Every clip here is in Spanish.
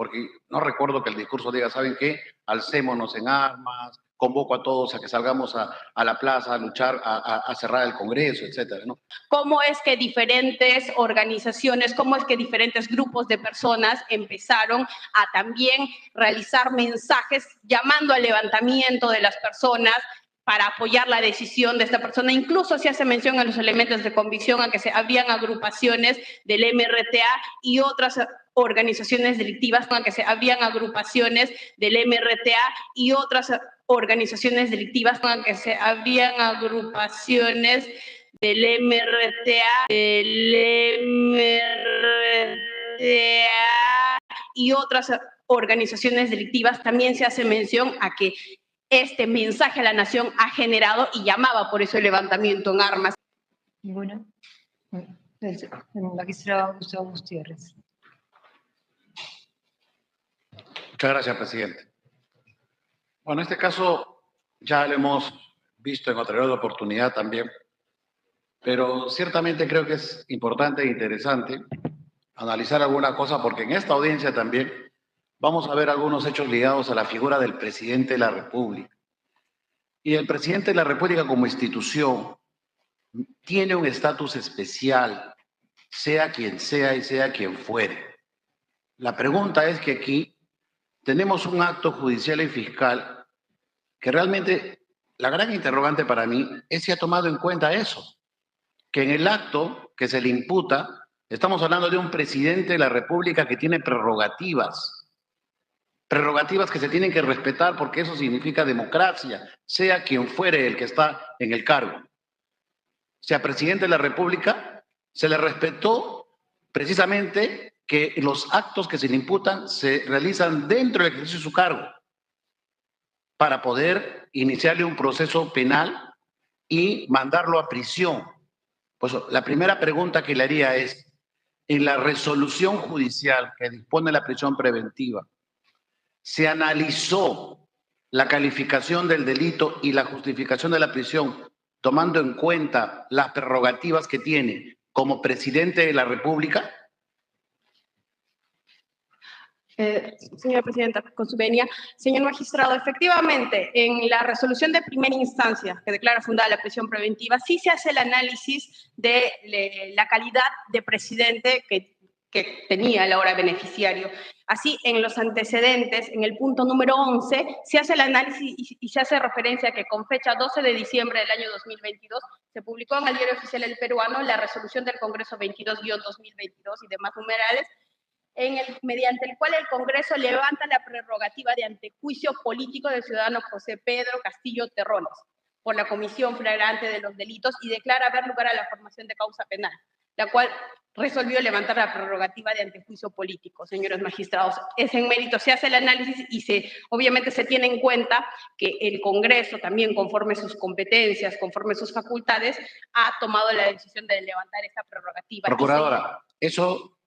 porque no recuerdo que el discurso diga, ¿saben qué? Alcémonos en armas, convoco a todos a que salgamos a la plaza a luchar, a cerrar el Congreso, etcétera, ¿no? ¿Cómo es que diferentes organizaciones, cómo es que diferentes grupos de personas empezaron a también realizar mensajes llamando al levantamiento de las personas para apoyar la decisión de esta persona? Incluso se hace mención a los elementos de convicción, a que se habrían agrupaciones del MRTA y otras organizaciones delictivas, a que se habrían agrupaciones del MRTA y otras organizaciones delictivas, a que se habrían agrupaciones del MRTA y otras organizaciones delictivas. También se hace mención a que este mensaje a la nación ha generado y llamaba por eso el levantamiento en armas. Ninguna. El magistrado Gustavo Gutiérrez. Muchas gracias, presidente. Bueno, este caso ya lo hemos visto en otra oportunidad también, pero ciertamente creo que es importante e interesante analizar alguna cosa, porque en esta audiencia también vamos a ver algunos hechos ligados a la figura del presidente de la República. Y el presidente de la República como institución tiene un estatus especial, sea quien sea y sea quien fuere. La pregunta es que aquí tenemos un acto judicial y fiscal que realmente la gran interrogante para mí es si ha tomado en cuenta eso, que en el acto que se le imputa estamos hablando de un presidente de la República que tiene prerrogativas que se tienen que respetar porque eso significa democracia, sea quien fuere el que está en el cargo. Sea presidente de la República, se le respetó precisamente que los actos que se le imputan se realizan dentro del ejercicio de su cargo para poder iniciarle un proceso penal y mandarlo a prisión. Pues la primera pregunta que le haría es, en la resolución judicial que dispone la prisión preventiva, ¿se analizó la calificación del delito y la justificación de la prisión tomando en cuenta las prerrogativas que tiene como presidente de la República? Señora Presidenta, con su venia. Señor magistrado, efectivamente, en la resolución de primera instancia que declara fundada la prisión preventiva, sí se hace el análisis de la calidad de presidente que tenía el ahora beneficiario. Así, en los antecedentes, en el punto número 11, se hace el análisis y se hace referencia a que con fecha 12 de diciembre del año 2022 se publicó en el Diario Oficial del Peruano la resolución del Congreso 22-2022 y demás numerales, mediante el cual el Congreso levanta la prerrogativa de antejuicio político del ciudadano José Pedro Castillo Terrones por la comisión flagrante de los delitos y declara haber lugar a la formación de causa penal, la cual resolvió levantar la prerrogativa de antejuicio político. Señores magistrados, es en mérito, se hace el análisis y obviamente se tiene en cuenta que el Congreso también, conforme sus competencias, conforme sus facultades, ha tomado la decisión de levantar esta prerrogativa. Procuradora, eso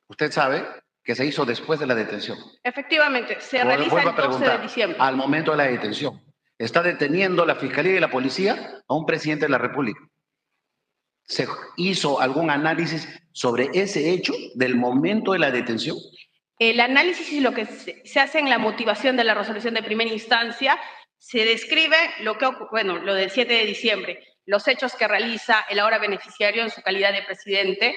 usted sabe que se hizo después de la detención. Efectivamente, se realiza el 12 de diciembre. Al momento de la detención, ¿está deteniendo la Fiscalía y la Policía a un presidente de la República? ¿Se hizo algún análisis sobre ese hecho del momento de la detención? El análisis y lo que se hace en la motivación de la resolución de primera instancia, se describe lo del 7 de diciembre, los hechos que realiza el ahora beneficiario en su calidad de presidente,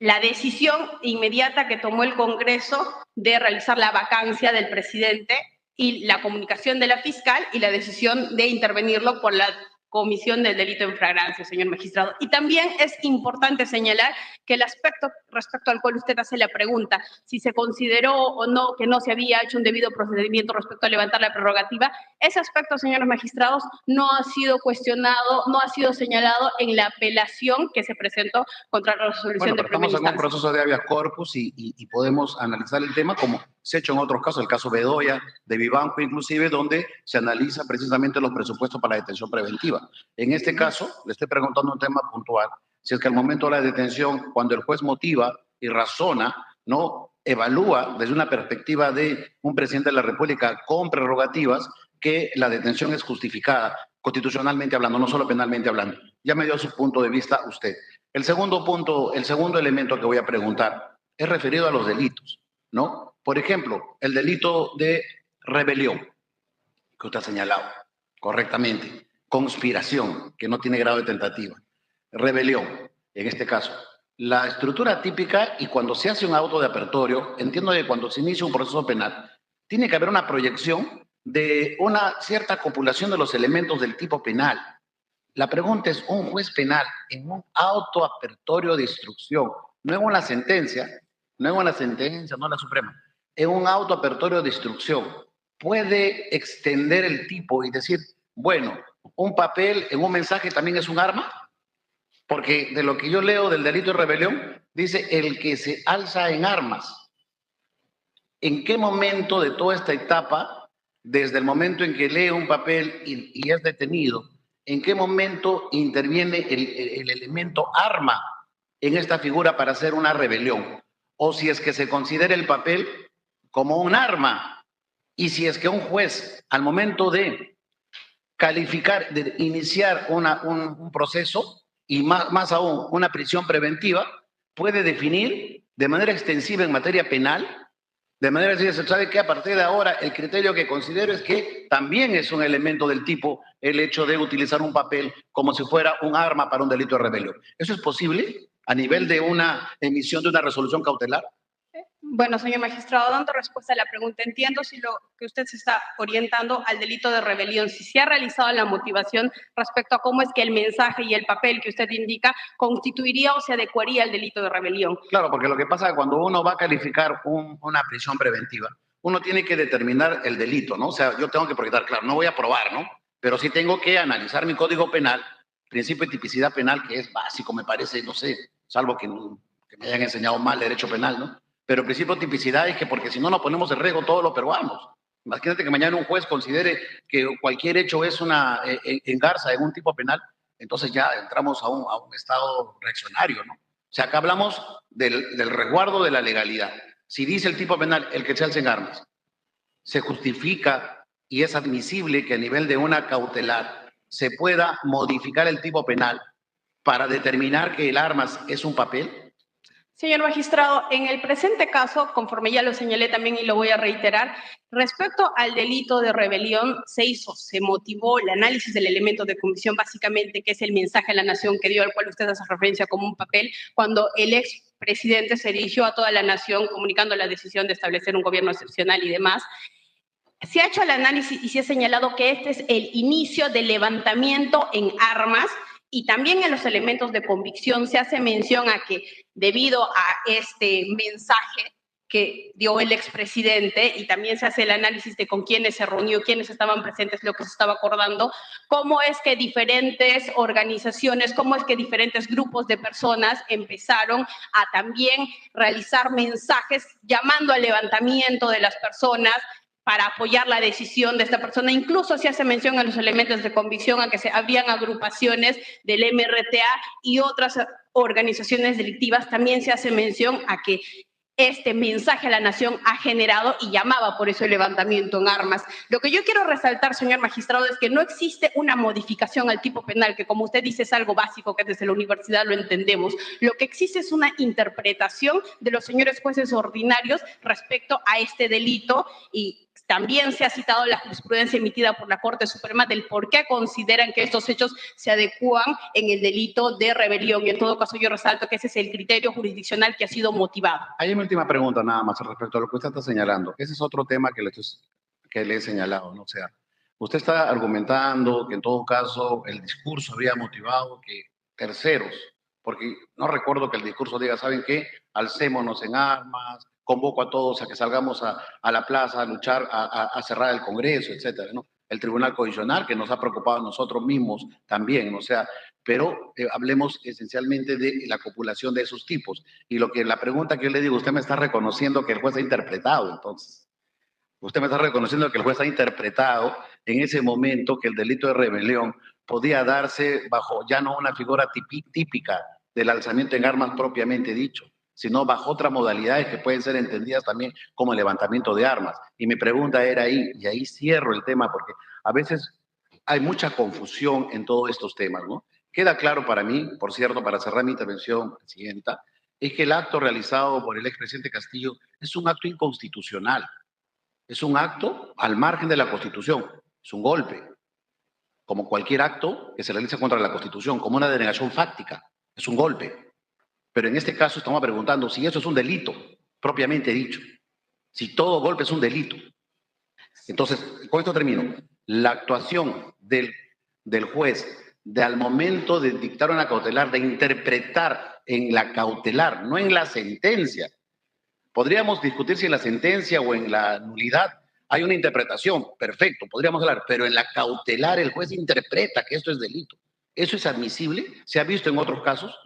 la decisión inmediata que tomó el Congreso de realizar la vacancia del presidente y la comunicación de la fiscal y la decisión de intervenirlo por la comisión del delito en flagrancia, señor magistrado. Y también es importante señalar que el aspecto respecto al cual usted hace la pregunta, si se consideró o no que no se había hecho un debido procedimiento respecto a levantar la prerrogativa, ese aspecto, señores magistrados, no ha sido cuestionado, no ha sido señalado en la apelación que se presentó contra la resolución de primera instancia. Estamos en un proceso de habeas corpus y podemos analizar el tema como se ha hecho en otros casos, el caso Bedoya, de Vivanco inclusive, donde se analiza precisamente los presupuestos para la detención preventiva. En este caso, le estoy preguntando un tema puntual, si es que al momento de la detención, cuando el juez motiva y razona, no evalúa desde una perspectiva de un presidente de la República con prerrogativas que la detención es justificada, constitucionalmente hablando, no solo penalmente hablando. Ya me dio su punto de vista usted. El segundo punto, el segundo elemento que voy a preguntar es referido a los delitos, ¿no? Por ejemplo, el delito de rebelión, que usted ha señalado correctamente, conspiración, que no tiene grado de tentativa, rebelión, en este caso. La estructura típica, y cuando se hace un auto de apertorio, entiendo que cuando se inicia un proceso penal, tiene que haber una proyección de una cierta copulación de los elementos del tipo penal. La pregunta es, un juez penal en un auto apertorio de instrucción, no en una sentencia, no en la Suprema, en un auto apertorio de instrucción, puede extender el tipo y decir, bueno, un papel en un mensaje también es un arma, porque de lo que yo leo del delito de rebelión, dice el que se alza en armas. ¿En qué momento de toda esta etapa, desde el momento en que lee un papel y es detenido, en qué momento interviene el elemento arma en esta figura para hacer una rebelión? O si es que se considera el papel como un arma, y si es que un juez, al momento de calificar, de iniciar un proceso, y más aún una prisión preventiva, puede definir de manera extensiva en materia penal, de manera que se sabe que a partir de ahora el criterio que considero es que también es un elemento del tipo el hecho de utilizar un papel como si fuera un arma para un delito de rebelión. ¿Eso es posible a nivel de una emisión de una resolución cautelar? Bueno, señor magistrado, dando respuesta a la pregunta, entiendo si lo que usted se está orientando al delito de rebelión, si se ha realizado la motivación respecto a cómo es que el mensaje y el papel que usted indica constituiría o se adecuaría al delito de rebelión. Claro, porque lo que pasa es que cuando uno va a calificar una prisión preventiva, uno tiene que determinar el delito, ¿no? O sea, yo tengo que proyectar, claro, no voy a probar, ¿no? Pero sí tengo que analizar mi código penal, principio de tipicidad penal, que es básico, me parece, no sé, salvo que me hayan enseñado mal derecho penal, ¿no? Pero el principio de tipicidad es que porque si no nos ponemos en riesgo todos los peruanos. Imagínate que mañana un juez considere que cualquier hecho es una engarza en un tipo penal, entonces ya entramos a un estado reaccionario, ¿no? O sea, acá hablamos del resguardo de la legalidad. Si dice el tipo penal, el que se alce en armas, se justifica y es admisible que a nivel de una cautelar se pueda modificar el tipo penal para determinar que el armas es un papel. Señor magistrado, en el presente caso, conforme ya lo señalé también y lo voy a reiterar, respecto al delito de rebelión, se motivó el análisis del elemento de comisión, básicamente, que es el mensaje a la nación que dio, al cual usted hace referencia como un papel, cuando el expresidente se dirigió a toda la nación comunicando la decisión de establecer un gobierno excepcional y demás. Se ha hecho el análisis y se ha señalado que este es el inicio del levantamiento en armas, y también en los elementos de convicción se hace mención a que debido a este mensaje que dio el expresidente, y también se hace el análisis de con quiénes se reunió, quiénes estaban presentes, lo que se estaba acordando, cómo es que diferentes organizaciones, cómo es que diferentes grupos de personas empezaron a también realizar mensajes llamando al levantamiento de las personas para apoyar la decisión de esta persona. Incluso se hace mención a los elementos de convicción a que habrían agrupaciones del MRTA y otras organizaciones delictivas. También se hace mención a que este mensaje a la nación ha generado y llamaba por eso el levantamiento en armas. Lo que yo quiero resaltar, señor magistrado, es que no existe una modificación al tipo penal, que como usted dice es algo básico que desde la universidad lo entendemos. Lo que existe es una interpretación de los señores jueces ordinarios respecto a este delito, y también se ha citado la jurisprudencia emitida por la Corte Suprema del por qué consideran que estos hechos se adecúan en el delito de rebelión. Y en todo caso yo resalto que ese es el criterio jurisdiccional que ha sido motivado. Hay una última pregunta nada más respecto a lo que usted está señalando. Ese es otro tema que le he señalado, ¿no? O sea, usted está argumentando que en todo caso el discurso habría motivado que terceros, porque no recuerdo que el discurso diga, ¿saben qué? Alcémonos en armas, convoco a todos a que salgamos a la plaza a luchar, a cerrar el Congreso, etcétera, ¿no? El Tribunal Constitucional, que nos ha preocupado a nosotros mismos también, o sea, pero hablemos esencialmente de la copulación de esos tipos. Y la pregunta que yo le digo, usted me está reconociendo que el juez ha interpretado, entonces. Usted me está reconociendo que el juez ha interpretado en ese momento que el delito de rebelión podía darse bajo ya no una figura típica del alzamiento en armas propiamente dicho, sino bajo otras modalidades que pueden ser entendidas también como levantamiento de armas. Y mi pregunta era ahí, y ahí cierro el tema, porque a veces hay mucha confusión en todos estos temas, ¿no? Queda claro para mí, por cierto, para cerrar mi intervención, Presidenta, es que el acto realizado por el expresidente Castillo es un acto inconstitucional. Es un acto al margen de la Constitución. Es un golpe, como cualquier acto que se realice contra la Constitución, como una denegación fáctica. Es un golpe. Pero en este caso estamos preguntando si eso es un delito, propiamente dicho. Si todo golpe es un delito. Entonces, con esto termino. La actuación del juez al momento de dictar una cautelar, de interpretar en la cautelar, no en la sentencia. Podríamos discutir si en la sentencia o en la nulidad hay una interpretación, perfecto, podríamos hablar, pero en la cautelar el juez interpreta que esto es delito. ¿Eso es admisible? ¿Se ha visto en otros casos?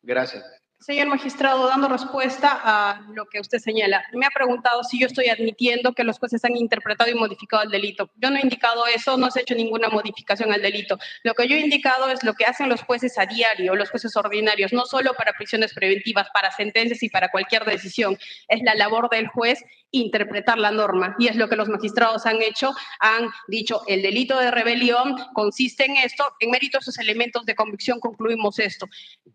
Gracias. Señor magistrado, dando respuesta a lo que usted señala, me ha preguntado si yo estoy admitiendo que los jueces han interpretado y modificado el delito. Yo no he indicado eso, no se ha hecho ninguna modificación al delito. Lo que yo he indicado es lo que hacen los jueces a diario, los jueces ordinarios, no solo para prisiones preventivas, para sentencias y para cualquier decisión. Es la labor del juez interpretar la norma y es lo que los magistrados han hecho, han dicho el delito de rebelión consiste en esto, en mérito a sus elementos de convicción concluimos esto.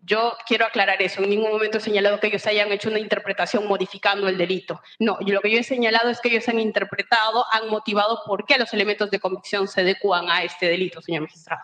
Yo quiero aclarar eso, en ningún momento he señalado que ellos hayan hecho una interpretación modificando el delito. No, lo que yo he señalado es que ellos han interpretado, han motivado por qué los elementos de convicción se adecúan a este delito, señor magistrado.